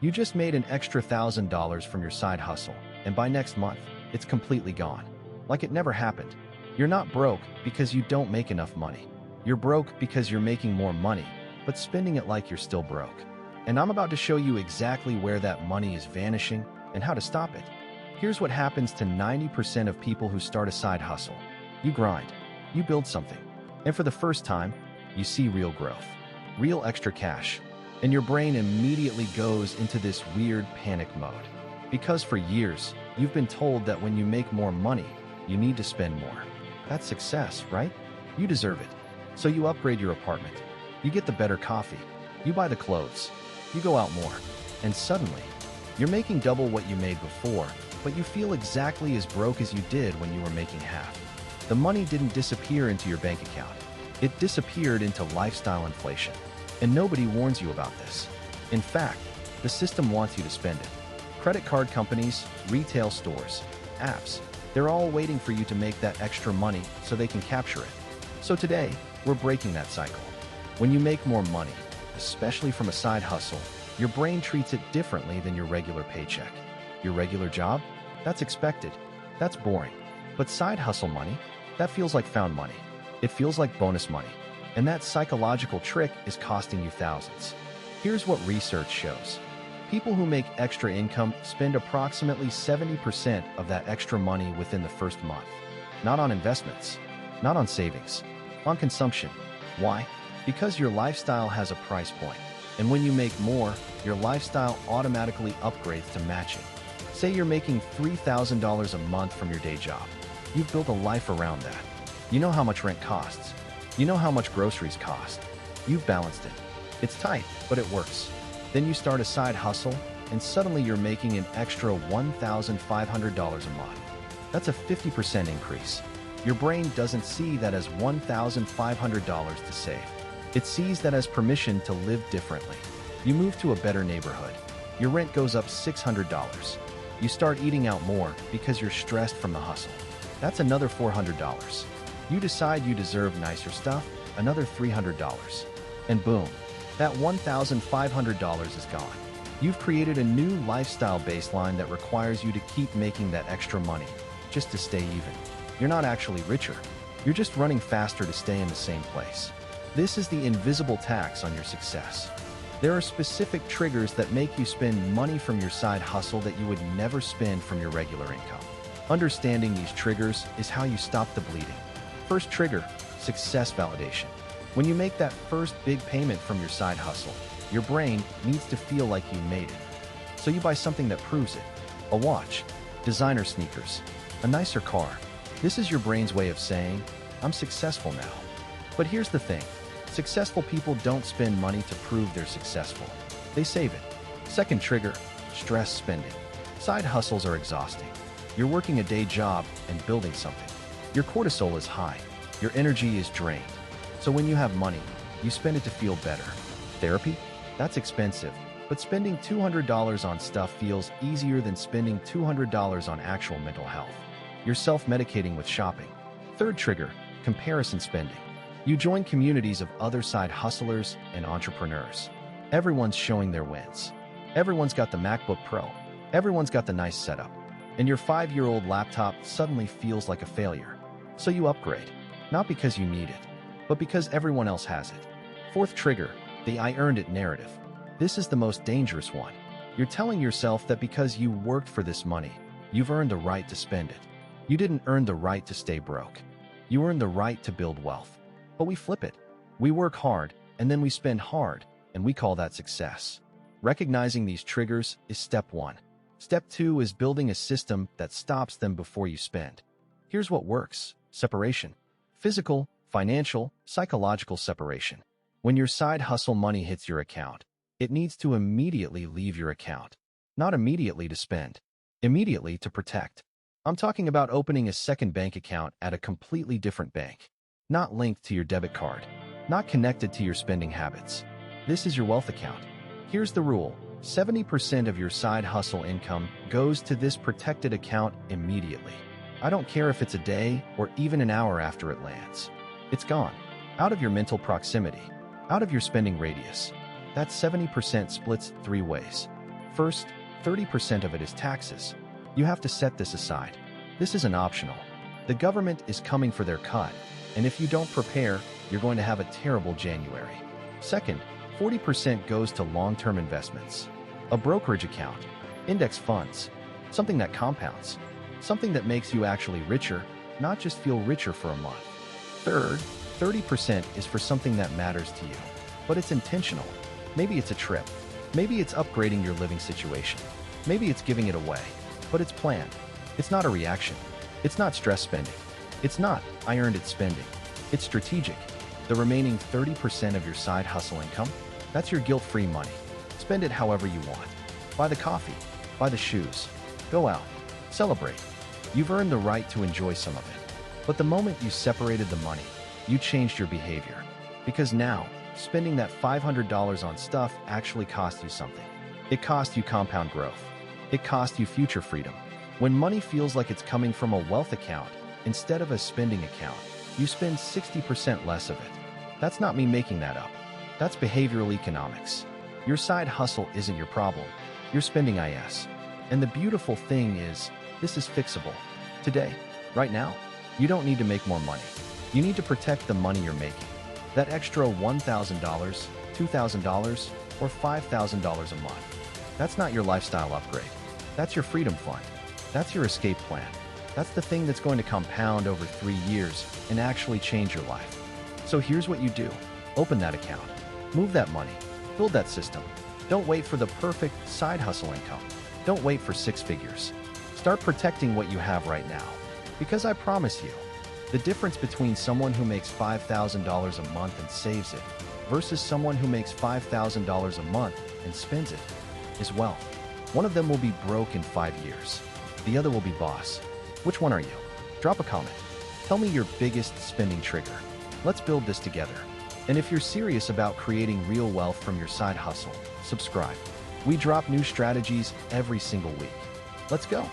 You just made an extra $1,000 from your side hustle, and by next month, it's completely gone. Like it never happened. You're not broke because you don't make enough money. You're broke because you're making more money, but spending it like you're still broke. And I'm about to show you exactly where that money is vanishing and how to stop it. Here's what happens to 90% of people who start a side hustle. You grind. You build something. And for the first time, you see real growth. Real extra cash. And your brain immediately goes into this weird panic mode. Because for years, you've been told that when you make more money, you need to spend more. That's success, right? You deserve it. So you upgrade your apartment. You get the better coffee. You buy the clothes. You go out more. And suddenly, you're making double what you made before, but you feel exactly as broke as you did when you were making half. The money didn't disappear into your bank account. It disappeared into lifestyle inflation. And nobody warns you about this. In fact, the system wants you to spend it. Credit card companies, retail stores, apps, they're all waiting for you to make that extra money so they can capture it. So today, we're breaking that cycle. When you make more money, especially from a side hustle, your brain treats it differently than your regular paycheck. Your regular job? That's expected. That's boring. But side hustle money? That feels like found money. It feels like bonus money. And that psychological trick is costing you thousands. Here's what research shows. People who make extra income spend approximately 70% of that extra money within the first month. Not on investments, not on savings, on consumption. Why? Because your lifestyle has a price point. And when you make more, your lifestyle automatically upgrades to match it. Say you're making $3,000 a month from your day job. You've built a life around that. You know how much rent costs. You know how much groceries cost. You've balanced it. It's tight, but it works. Then you start a side hustle, and suddenly you're making an extra $1,500 a month. That's a 50% increase. Your brain doesn't see that as $1,500 to save. It sees that as permission to live differently. You move to a better neighborhood. Your rent goes up $600. You start eating out more because you're stressed from the hustle. That's another $400. You decide you deserve nicer stuff, another $300. And boom, that $1,500 is gone. You've created a new lifestyle baseline that requires you to keep making that extra money just to stay even. You're not actually richer. You're just running faster to stay in the same place. This is the invisible tax on your success. There are specific triggers that make you spend money from your side hustle that you would never spend from your regular income. Understanding these triggers is how you stop the bleeding. First trigger, success validation. When you make that first big payment from your side hustle, your brain needs to feel like you made it. So you buy something that proves it. A watch, designer sneakers, a nicer car. This is your brain's way of saying, I'm successful now. But here's the thing. Successful people don't spend money to prove they're successful. They save it. Second trigger, stress spending. Side hustles are exhausting. You're working a day job and building something. Your cortisol is high. Your energy is drained. So when you have money, you spend it to feel better. Therapy? That's expensive. But spending $200 on stuff feels easier than spending $200 on actual mental health. You're self-medicating with shopping. Third trigger, comparison spending. You join communities of other side hustlers and entrepreneurs. Everyone's showing their wins. Everyone's got the MacBook Pro. Everyone's got the nice setup. And your 5-year-old laptop suddenly feels like a failure. So you upgrade. Not because you need it, but because everyone else has it. Fourth trigger, the I earned it narrative. This is the most dangerous one. You're telling yourself that because you worked for this money, you've earned the right to spend it. You didn't earn the right to stay broke. You earned the right to build wealth. But we flip it. We work hard, and then we spend hard, and we call that success. Recognizing these triggers is step one. Step two is building a system that stops them before you spend. Here's what works. Separation. Physical, financial, psychological separation. When your side hustle money hits your account, it needs to immediately leave your account. Not immediately to spend. Immediately to protect. I'm talking about opening a second bank account at a completely different bank. Not linked to your debit card. Not connected to your spending habits. This is your wealth account. Here's the rule. 70% of your side hustle income goes to this protected account immediately. I don't care if it's a day or even an hour after it lands. It's gone. Out of your mental proximity. Out of your spending radius. That 70% splits 3 ways. First, 30% of it is taxes. You have to set this aside. This isn't optional. The government is coming for their cut, and if you don't prepare, you're going to have a terrible January. Second, 40% goes to long-term investments. A brokerage account, index funds, something that compounds, something that makes you actually richer, not just feel richer for a month. Third, 30% is for something that matters to you, but it's intentional. Maybe it's a trip. Maybe it's upgrading your living situation. Maybe it's giving it away, but it's planned. It's not a reaction. It's not stress spending. It's not, I earned it spending. It's strategic. The remaining 30% of your side hustle income, that's your guilt-free money. Spend it however you want. Buy the coffee, buy the shoes, go out, celebrate. You've earned the right to enjoy some of it. But the moment you separated the money, you changed your behavior. Because now, spending that $500 on stuff actually cost you something. It cost you compound growth. It cost you future freedom. When money feels like it's coming from a wealth account instead of a spending account, you spend 60% less of it. That's not me making that up. That's behavioral economics. Your side hustle isn't your problem. You're spending is. And the beautiful thing is, this is fixable. Today, right now, you don't need to make more money. You need to protect the money you're making. That extra $1,000, $2,000, or $5,000 a month. That's not your lifestyle upgrade. That's your freedom fund. That's your escape plan. That's the thing that's going to compound over 3 years and actually change your life. So here's what you do. Open that account. Move that money. Build that system. Don't wait for the perfect side hustle income. Don't wait for 6 figures. Start protecting what you have right now. Because I promise you, the difference between someone who makes $5,000 a month and saves it versus someone who makes $5,000 a month and spends it is wealth. One of them will be broke in 5 years. The other will be boss. Which one are you? Drop a comment. Tell me your biggest spending trigger. Let's build this together. And if you're serious about creating real wealth from your side hustle, subscribe. We drop new strategies every single week. Let's go.